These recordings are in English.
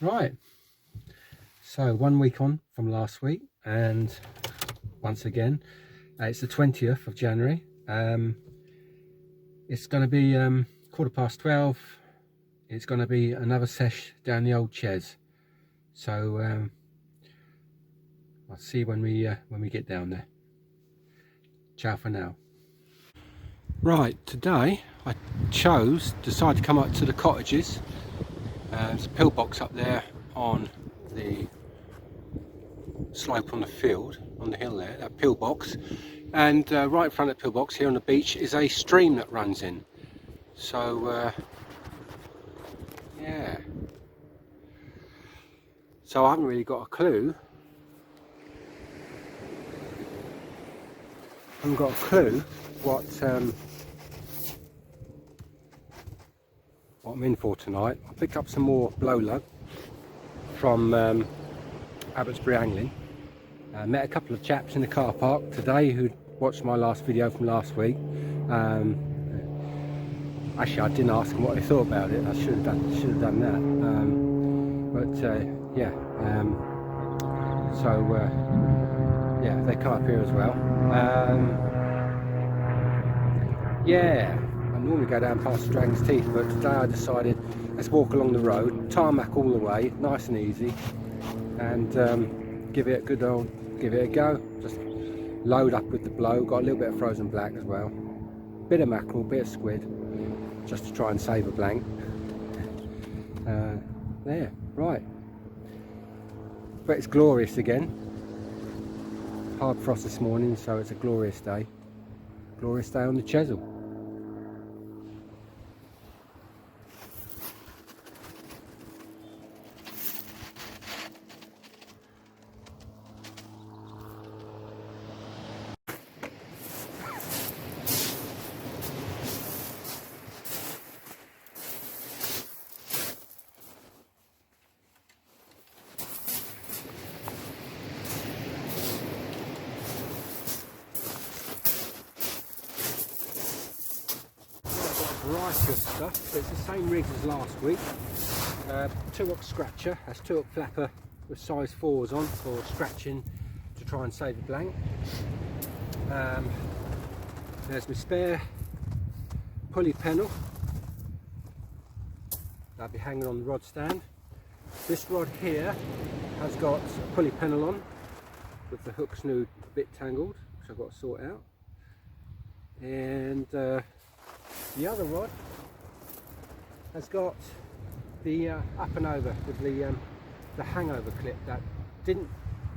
Right, so 1 week on from last week, and once again it's the 20th of January. It's going to be 12:15. It's going to be another sesh down the old Ches, so I'll see when we get down there. Ciao for now. Right, today I decided to come up to the cottages. There's a pillbox up there on the slope on the field, on the hill there, that pillbox, and right in front of the pillbox here on the beach is a stream that runs in. So yeah, so I haven't really got a clue. What I'm in for tonight. I picked up some more blow lug from Abbotsbury angling. Met a couple of chaps in the car park today who watched my last video from last week. Actually, I didn't ask them what they thought about it. I should have done that. Yeah. Yeah, they come up here as well. Yeah, I normally go down past the Dragon's Teeth, but today I decided let's walk along the road, tarmac all the way, nice and easy, and give it a go. Just load up with the blow. Got a little bit of frozen black as well, bit of mackerel, bit of squid, just to try and save a blank. There, right. But it's glorious again. Hard frost this morning, so it's a glorious day. Glorious day on the Chesil. Variety of stuff, but it's the same rigs as last week. 2-hook scratcher, that's 2-hook flapper with size 4s on for scratching to try and save a blank. There's my spare pulley pennel that'll be hanging on the rod stand. This rod here has got a pulley pennel on with the hook snood a bit tangled, which I've got to sort out. And the other rod has got the up and over with the hangover clip that didn't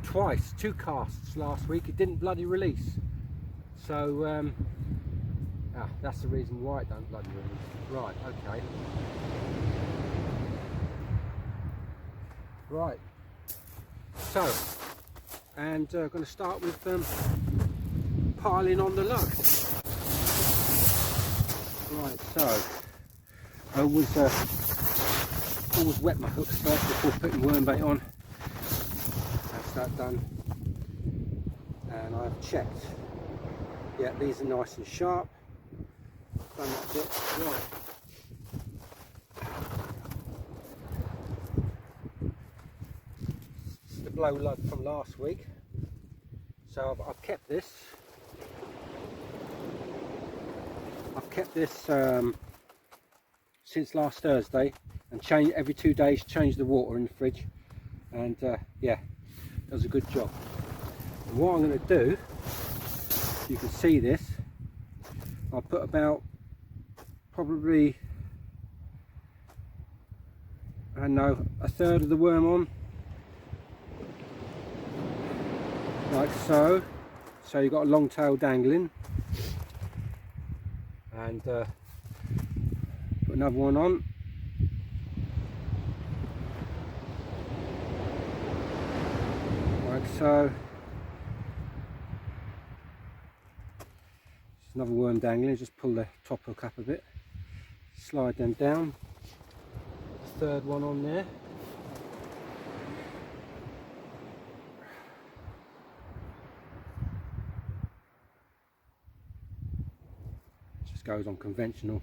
twice, 2 casts last week, it didn't bloody release. So that's the reason why it don't bloody release. Right, okay. Right. So, and going to start with piling on the lug. Right, so I always wet my hooks first before putting worm bait on. That's that done. And I've checked. Yeah, these are nice and sharp. Done that bit. Right. This is the blow lug from last week. So I've kept this. I've kept this since last Thursday, and every 2 days change the water in the fridge, and yeah, does a good job. And what I'm going to do, you can see this, I'll put about probably, I don't know, 1/3 of the worm on, like so. So you've got a long tail dangling. And put another one on. Like so. Just another worm dangling, just pull the top hook up a bit. Slide them down. The 3rd one on there. Goes on conventional,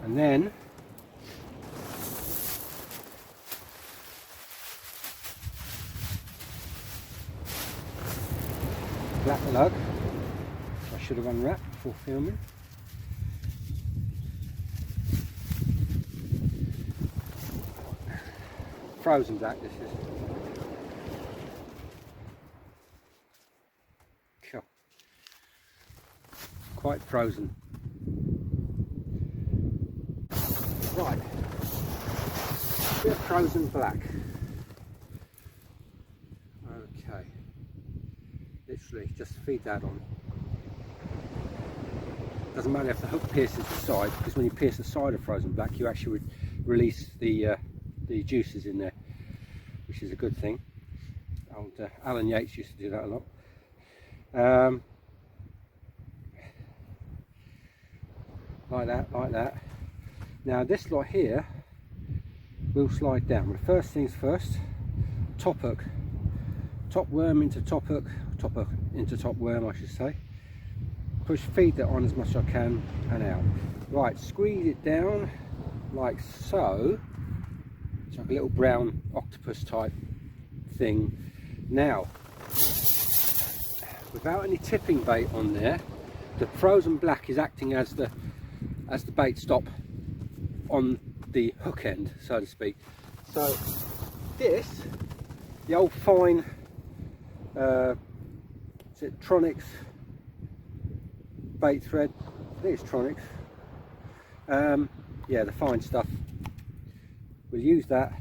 and then black lug. I should have unwrapped before filming. Frozen black this is. Cool. Quite frozen. Right, bit of frozen black. Okay, literally just feed that on. Doesn't matter if the hook pierces the side, because when you pierce the side of frozen black, you actually release the juices in there, which is a good thing. Old Alan Yates used to do that a lot. Like that. Now this lot here will slide down. But first things first, top hook. Top worm into top hook, top hook into top worm I should say. Feed that on as much as I can and out. Right, squeeze it down like so. It's like a little brown octopus type thing. Now, without any tipping bait on there, the frozen black is acting as the bait stop on the hook end, so to speak. So this, the old fine, is it Tronics bait thread? I think it's Tronics. Yeah, the fine stuff. We'll use that,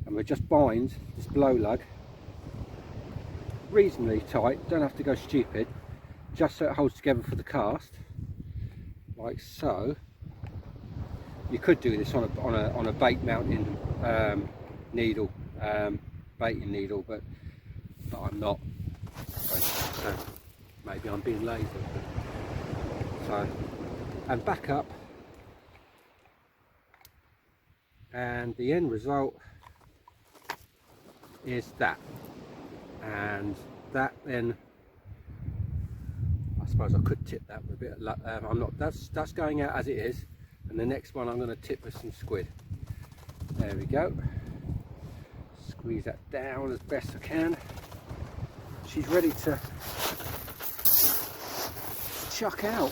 and we'll just bind this blow lug reasonably tight. Don't have to go stupid, just so it holds together for the cast, like so. You could do this on a bait mounting needle, baiting needle, but I'm not. So maybe I'm being lazy. So, and back up, and the end result is that, and that then I suppose I could tip that with a bit of luck. I'm not. That's going out as it is. And the next one I'm going to tip with some squid. There we go. Squeeze that down as best I can. She's ready to chuck out.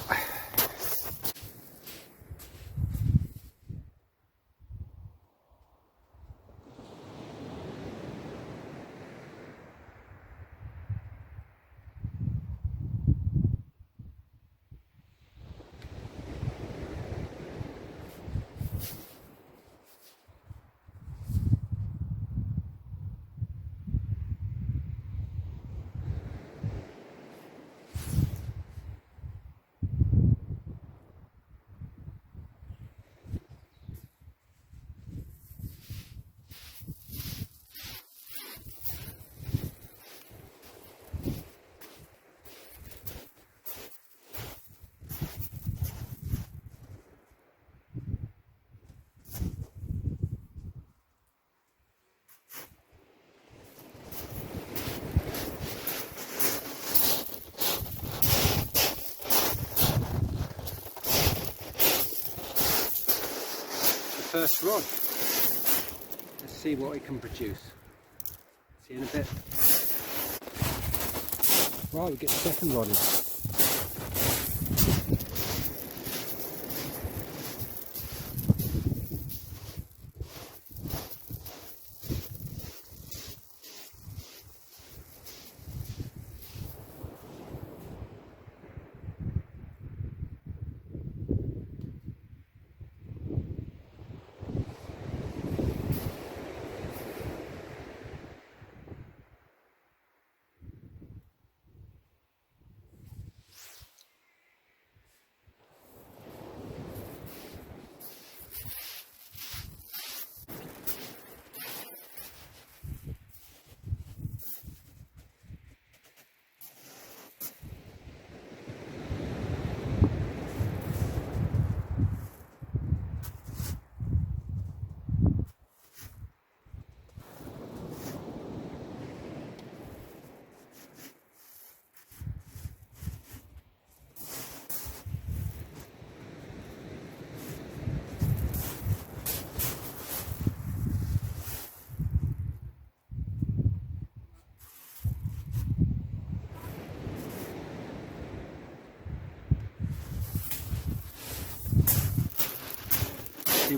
First rod. Let's see what it can produce. See you in a bit. Right, we get the second rod in.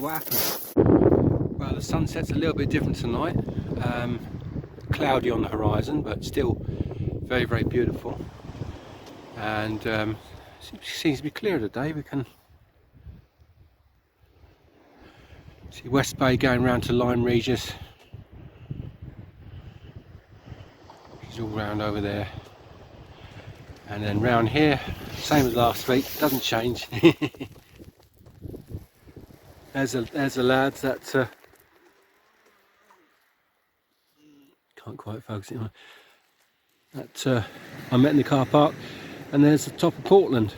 what happens. Well, the sunset's a little bit different tonight. Cloudy on the horizon, but still very, very beautiful. And seems to be clear today. We can see West Bay going round to Lyme Regis. She's all round over there. And then round here, same as last week, doesn't change. there's the lads that can't quite focus it on. That I met in the car park, and there's the top of Portland.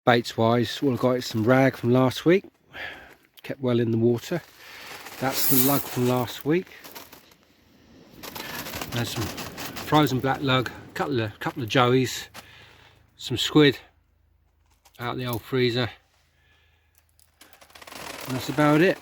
Baits wise, all I've got is some rag from last week, kept well in the water. That's the lug from last week. There's some frozen black lug, couple of joeys, some squid out of the old freezer, and that's about it.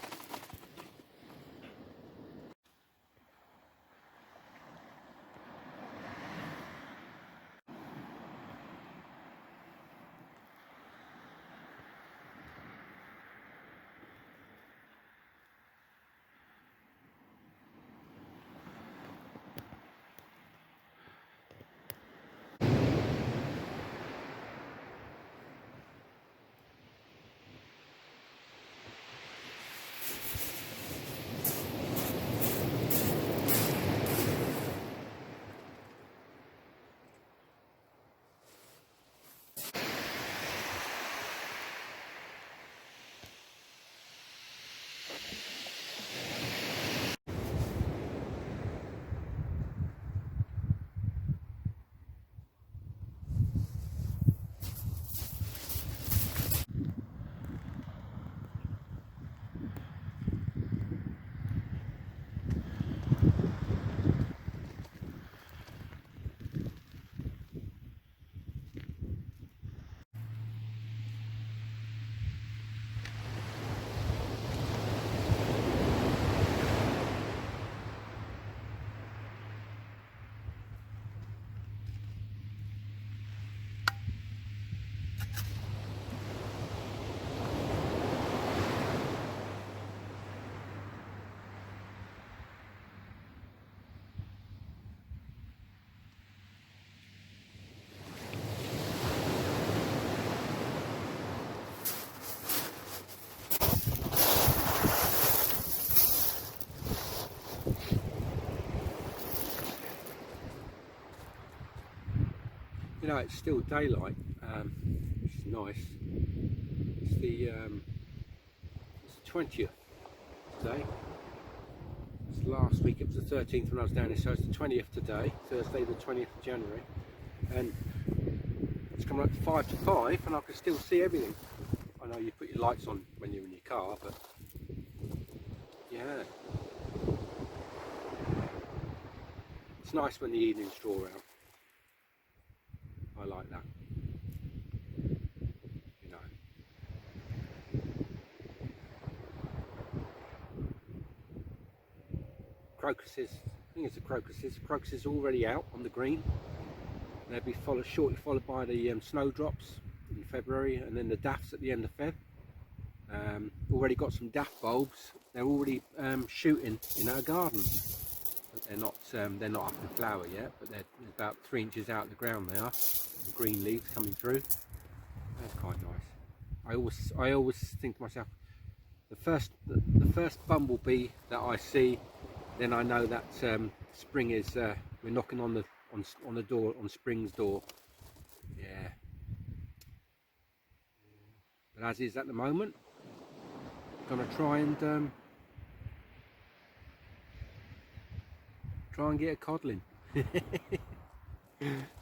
You know, it's still daylight, which is nice. It's the 20th today. It's last week, it was the 13th when I was down here, so it's the 20th today, Thursday the 20th of January. And it's coming up to 5 to 5 and I can still see everything. I know you put your lights on when you're in your car, but yeah. It's nice when the evenings draw out. I like that. You know. Crocuses, I think it's the crocuses. Crocuses are already out on the green. They'll be shortly followed by the snowdrops in February, and then the daffs at the end of Feb. Already got some daff bulbs. They're already shooting in our garden. They're not up in flower yet, but they're about 3 inches out of the ground. They are. The green leaves coming through. That's quite nice. I always think to myself, the first bumblebee that I see, then I know that spring is. We're knocking on the door, on spring's door. Yeah. But as is at the moment, I'm gonna try and get a codling.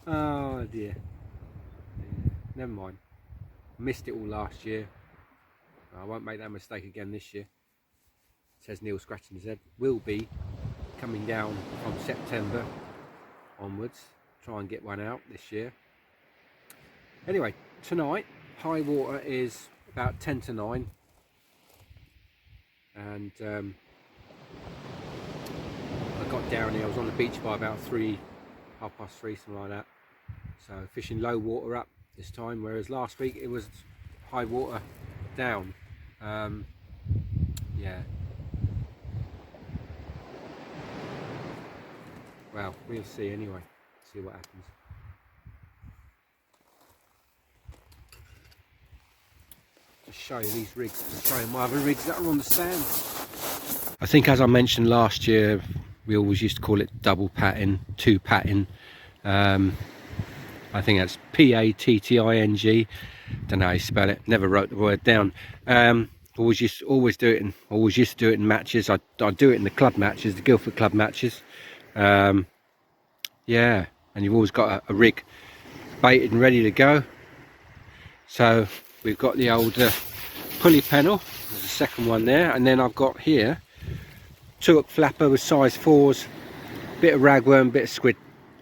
Oh dear. Never mind. Missed it all last year. I won't make that mistake again this year. Says Neil, scratching his head. Will be coming down from September onwards. Try and get one out this year. Anyway, tonight high water is about 10 to 9, and I got down here. I was on the beach by about 3, half past 3, something like that. So fishing low water up this time, whereas last week it was high water down. Yeah. Well, we'll see anyway. See what happens. Just show you these rigs. Just show you my other rigs that are on the stand. I think, as I mentioned last year, we always used to call it double patting, two patting. I think that's P-A-T-T-I-N-G. Don't know how you spell it. Never wrote the word down. Always used to do it in matches. I do it in the club matches, the Guildford club matches. Yeah, and you've always got a rig baited and ready to go. So we've got the old pulley panel. There's a second one there, and then I've got here 2-hook flapper with size 4s, bit of ragworm, bit of squid,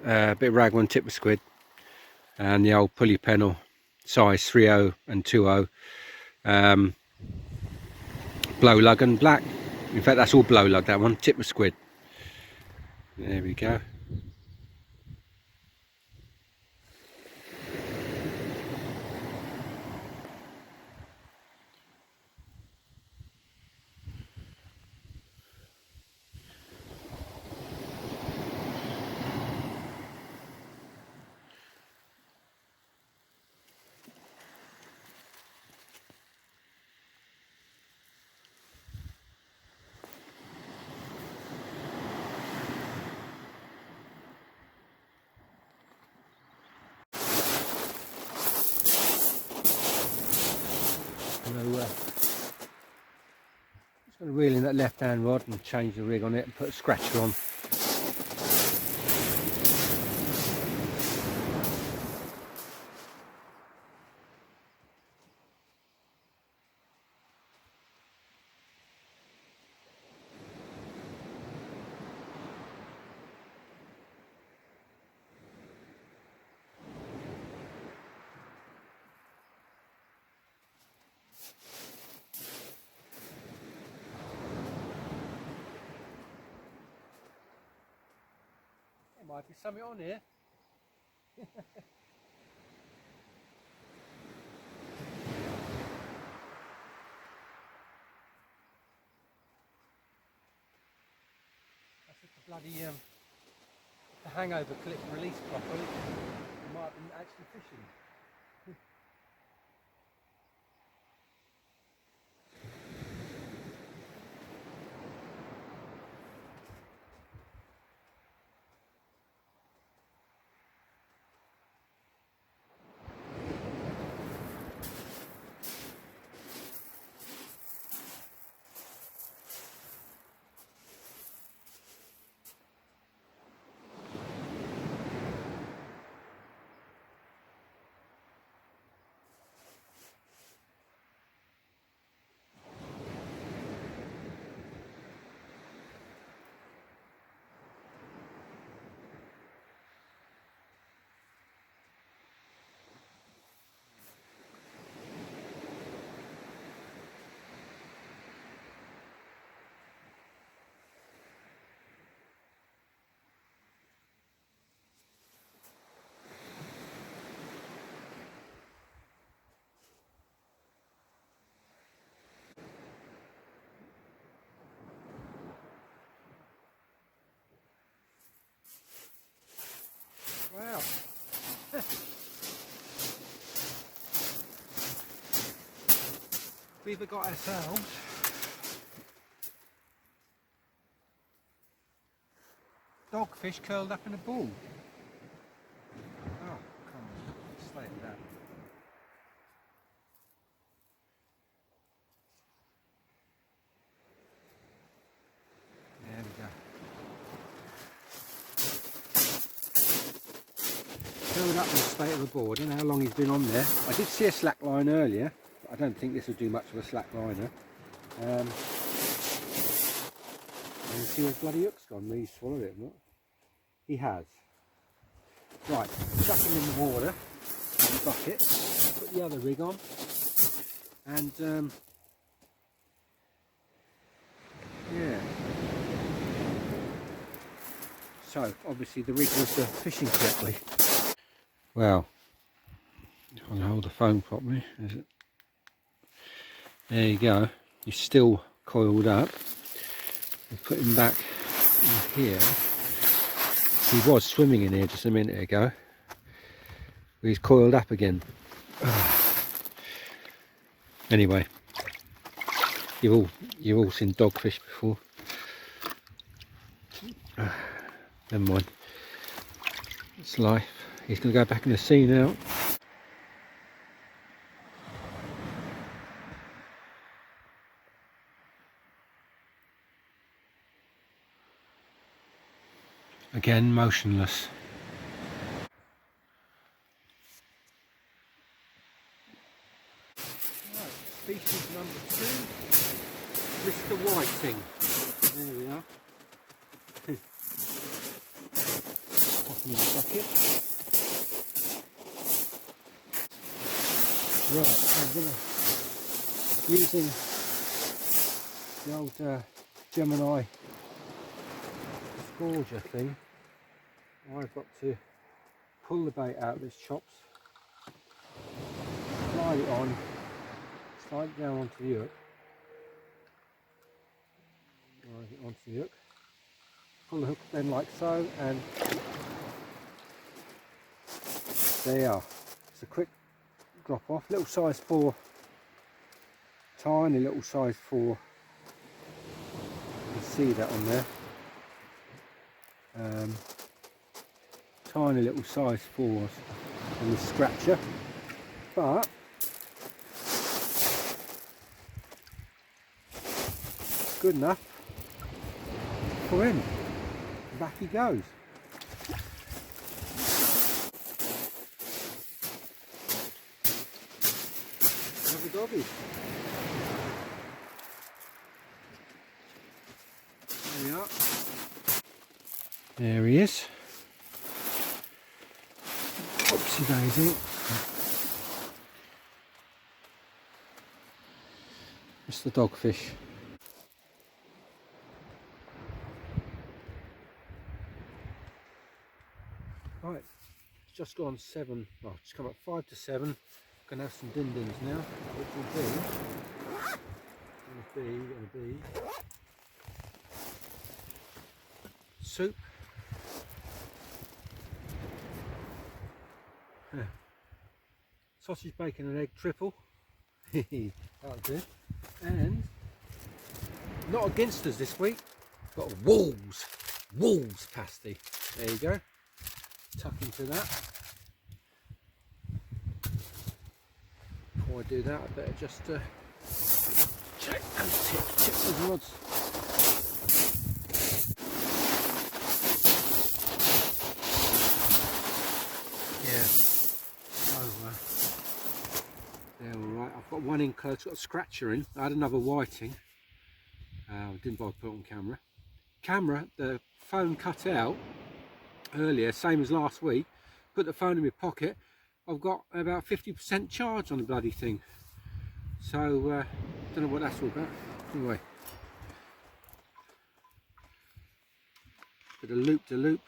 bit of ragworm, tip of squid, and the old pulley panel size 3.0 and 2.0, blow lug and black. In fact, that's all blow lug, that one, tip of squid. There we go. Just going to reel in that left hand rod and change the rig on it and put a scratcher on. Might be something on here. That's if the bloody the hangover clip released properly. You might have been actually fishing. Wow. We've got ourselves dogfish curled up in a ball. Oh, come on, slate that. There we go. Curled up in the state of the board. I don't know how long he's been on there. I did see a slack line earlier, but I don't think this will do much of a slack liner. And see where bloody hook's gone. Maybe he swallowed it or not. He has. Right, chuck him in the water, in the bucket, put the other rig on, and yeah. So obviously the rig was fishing correctly. Well, I'll hold the phone properly. Is it? There you go. He's still coiled up. We'll put him back in here. He was swimming in here just a minute ago. He's coiled up again. Anyway, you've all seen dogfish before. Never mind. It's life. He's going to go back in the sea now. Again, motionless. Right, species number 2, Mr. Whiting. There we are. Pop him in the bucket. Right, so I'm going to, using the old Gemini scourger thing, I've got to pull the bait out of its chops, slide it on, slide it down onto the hook, slide it onto the hook, pull the hook then like so, and there you are. It's a quick drop off, little size 4, tiny little size 4, you can see that on there. Tiny little size 4s on the scratcher, but good enough for him. Back he goes. Another doggy. There we are. There he is. Oopsie daisy. It's the dogfish. Right, it's just gone 7, well, it's come up 5 to 7. Gonna have some din-dins now, which will be soup. Sausage, bacon and egg triple. That'll do. And not against us this week, got wolves pasty. There you go. Tuck into that. Before I do that, I better just check those tips those rods. Yeah. They're alright. I've got one in close, got a scratcher in. I had another whiting. Didn't bother to put it on camera. The phone cut out earlier, same as last week. Put the phone in my pocket. I've got about 50% charge on the bloody thing. So, don't know what that's all about. Anyway. Bit of loop-de-loop.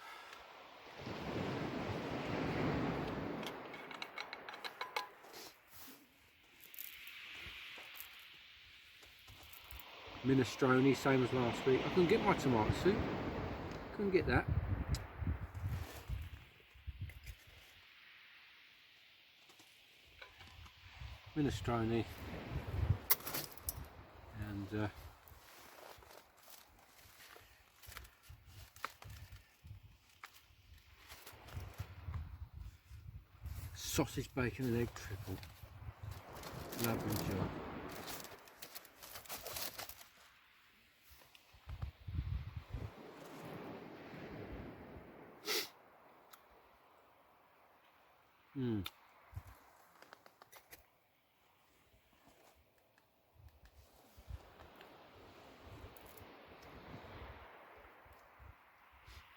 Minestrone, same as last week. I couldn't get my tomato soup. Couldn't get that. Minestrone and sausage, bacon and egg triple. Lovely job.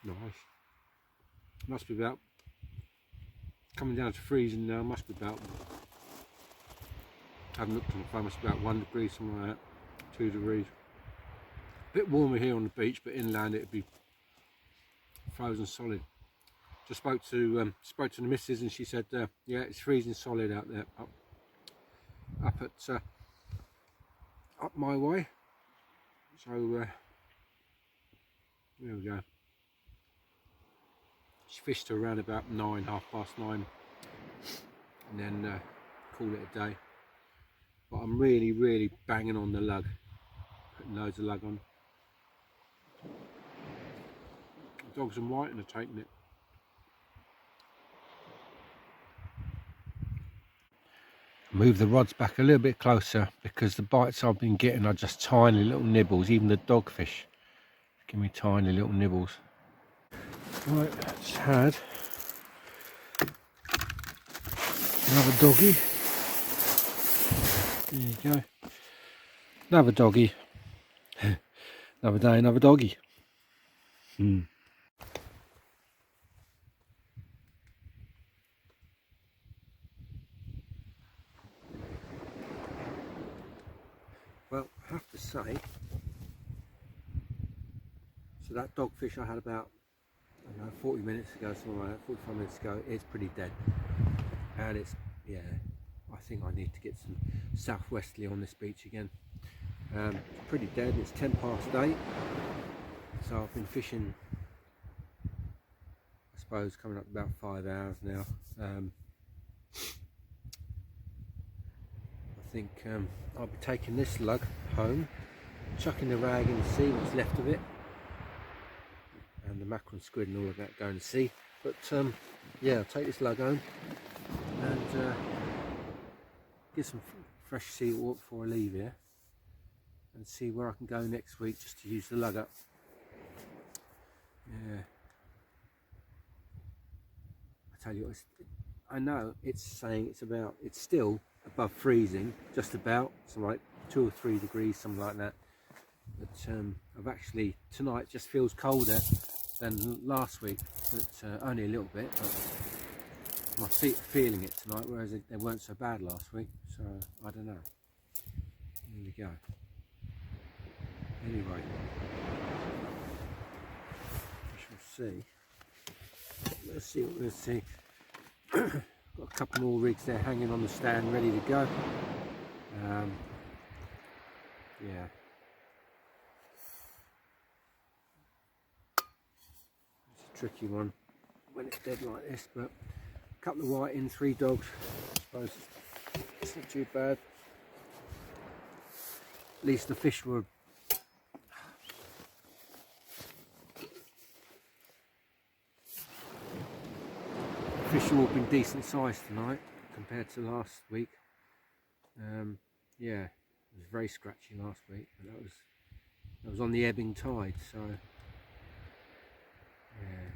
Nice. Must be about coming down to freezing now. Must be about, I haven't looked on the phone, must be about 1 degree, something like that, 2 degrees. A bit warmer here on the beach, but inland it'd be frozen solid. Just spoke to the missus and she said, yeah, it's freezing solid out there, up at up my way. So there we go. Just fished to around about 9, 9:30, and then call it a day. But I'm really banging on the lug, putting loads of lug on. The dogs and whiting are taking it. Move the rods back a little bit closer because the bites I've been getting are just tiny little nibbles. Even the dogfish give me tiny little nibbles. Right, just had another doggy. There you go. Another doggy. Another day, another doggy. Well, I have to say, so that dogfish I had about, I don't know, 40 minutes ago, something like that, 45 minutes ago, it's pretty dead. And it's, yeah, I think I need to get some southwesterly on this beach again. It's pretty dead. It's 8:10, so I've been fishing, I suppose, coming up about 5 hours now. I think I'll be taking this lug home, chucking the rag in the sea, what's left of it, and the mackerel and squid and all of that going to sea. But yeah, I'll take this lug home and get some fresh sea water before I leave here, and see where I can go next week just to use the lug up. Yeah, I tell you what, I know it's saying it's still above freezing, just about, so like 2 or 3 degrees, something like that. But I've actually, tonight just feels colder than last week, but only a little bit, but my feet are feeling it tonight, whereas they weren't so bad last week, so I don't know. There we go. Anyway, we shall see. Let's see what we'll see. Got a couple more rigs there hanging on the stand ready to go. Yeah. It's a tricky one when it's dead like this, but a couple of whiting, 3 dogs. I suppose it's not too bad. At least the fish were have all been decent sized tonight compared to last week. Yeah, it was very scratchy last week, but that was on the ebbing tide, so yeah.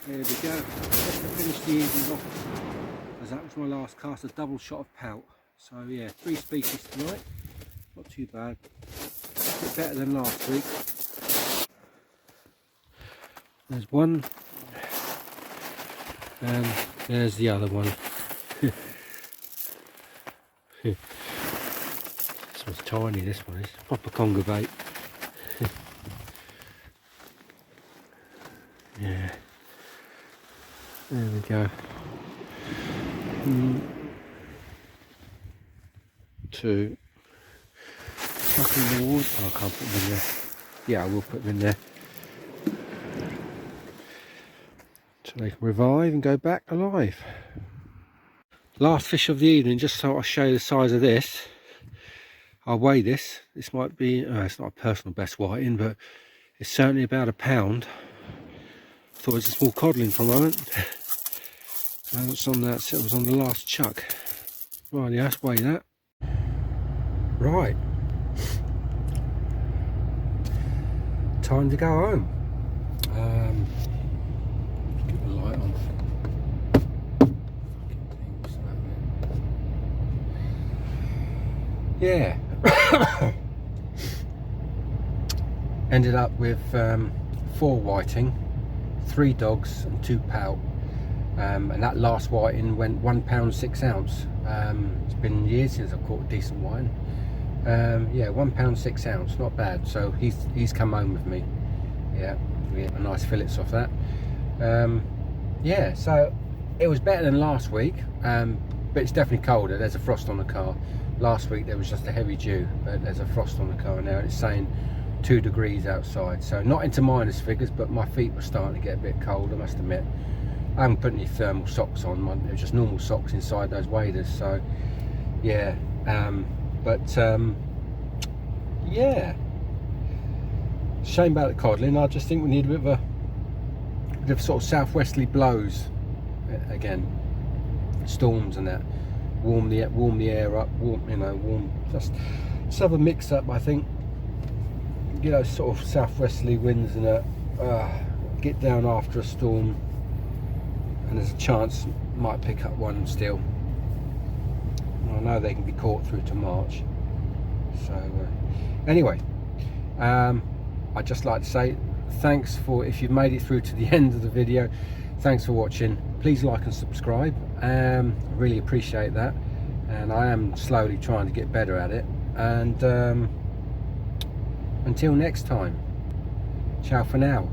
There we go, just to finish the evening off, as that was my last cast, a double shot of pout. So yeah, 3 species tonight, not too bad, a bit better than last week. There's one, and there's the other one. This one's tiny, this one is, proper conger bait. Yeah. There we go. 2. Chuck in the water. Oh, I can't put them in there. Yeah, I will put them in there. So they can revive and go back alive. Last fish of the evening, just so I'll show you the size of this. I'll weigh this. This might be, it's not a personal best whiting, but it's certainly about a pound. Thought it was a small codling for a moment. And it's on that, so it was on the last chuck. Right, yeah, let's weigh that. Right. Time to go home. Get the light on. Yeah. Ended up with 4 whiting, 3 dogs and 2 pout, and that last whiting went £1 6 ounce. It's been years since I've caught a decent whiting. Yeah, £1 6 ounce, not bad. So he's come home with me. Yeah, we get a nice fillets off that. Yeah, so it was better than last week, but it's definitely colder. There's a frost on the car. Last week there was just a heavy dew, but there's a frost on the car now. It's saying 2 degrees outside, so not into minus figures, but my feet were starting to get a bit cold, I must admit. I haven't put any thermal socks on. It was just normal socks inside those waders. So yeah, yeah, shame about the codling. I just think we need a bit of sort of southwesterly blows again, storms and that. Warm the air up, warm. Just have a mix up, I think. You know, sort of southwesterly winds and that. Get down after a storm, and there's a chance might pick up one still. I know they can be caught through to March. So anyway, I'd just like to say thanks for, if you've made it through to the end of the video, thanks for watching. Please like and subscribe. I really appreciate that, and I am slowly trying to get better at it. And until next time, ciao for now.